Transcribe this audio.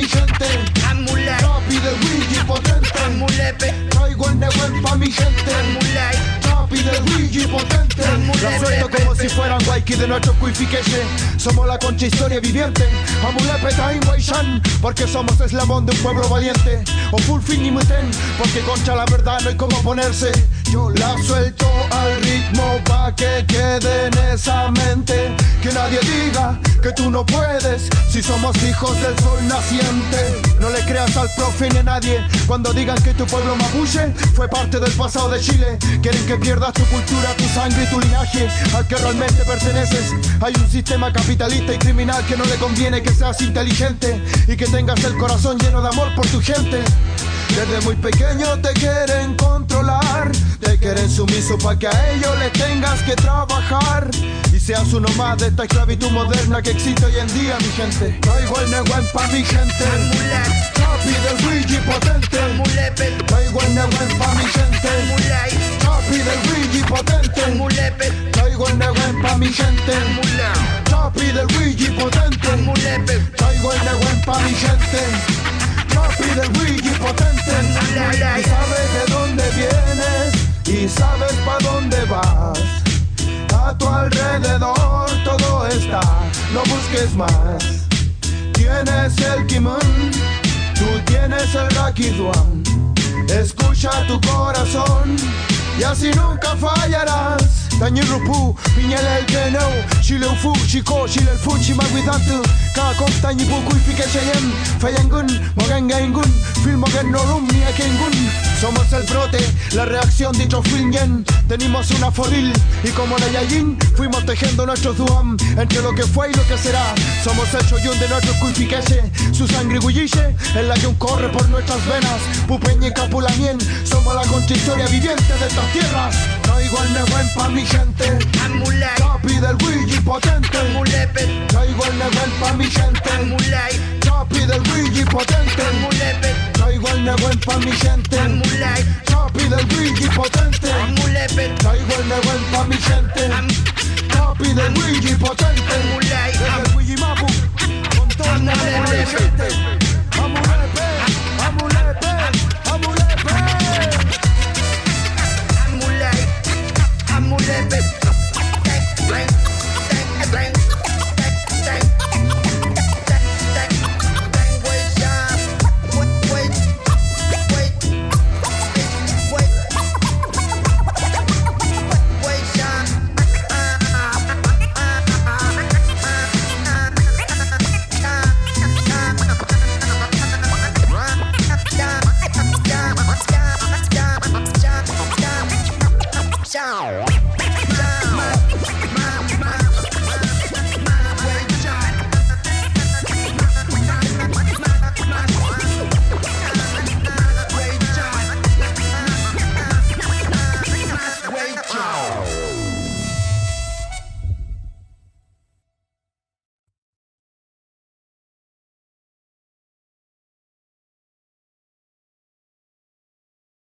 mi gente. Papi del Luigi potente. Traigo el Newen pa' mi gente. Papi del Luigi potente. La suelto como si fueran Waiki de nuestro cuifiqueche. Somos la concha historia viviente. Amulepe tain Waishan, porque somos eslabón de un pueblo valiente. O full fin y muten, porque contra la verdad no hay como ponerse. Yo la suelto al ritmo pa' que quede en esa mente. Que nadie diga que tú no puedes, si somos hijos del sol naciente. No le creas al profe ni a nadie cuando digan que tu pueblo Mapuche fue parte del pasado de Chile. Quieren que pierdas tu cultura, tu sangre y tu linaje al que realmente perteneces. Hay un sistema capitalista y criminal que no le conviene que seas inteligente y que tengas el corazón lleno de amor por tu gente. Desde muy pequeño te quieren controlar, te quieren sumiso para que a ellos les tengas que trabajar y seas uno más de esta esclavitud moderna que existe hoy en día, mi gente. Traigo el Newen pa' mi gente. Papi del Luigi potente. Traigo el Newen pa' mi gente. Papi del Luigi potente. Traigo el Newen pa' mi gente. Papi del Luigi potente. Traigo el Newen pa' mi gente. Papi del Luigi potente. Y sabes de dónde vienes y sabes pa' dónde vas. A tu alrededor todo está, no busques más. Tienes el kimon, tú tienes el rakiduan. Escucha tu corazón y así nunca fallarás. Tañirupu, piñel el geneo, chile ufu, chico, chile el fuchi maguidantu. Kakon tañipuku y pique cheyem, feyengun, mogengengun, filmogen norum ni akengun. Somos el brote, la reacción dicho filmen. Tenemos una foril y como la yayin fuimos tejiendo nuestros duam entre lo que fue y lo que será. Somos el choyun de nuestros cuifiqueche, su sangre gulliche es la que un corre por nuestras venas. Pupeñi y capulamien, somos la concha historia viviente de estas tierras. Traigo el Newen pa' mi gente. Papi del Luigi potente. Traigo el Newen pa' mi gente. Papi del Luigi potente. Traigo el Newen pa' mi gente. Papi del Luigi potente. Traigo el Newen pa' mi gente. Papi del Luigi potente. Desde el Willimapu, con todo el Newen pa' mi gente. Amulepe, amulepe, amulepe. Ciao.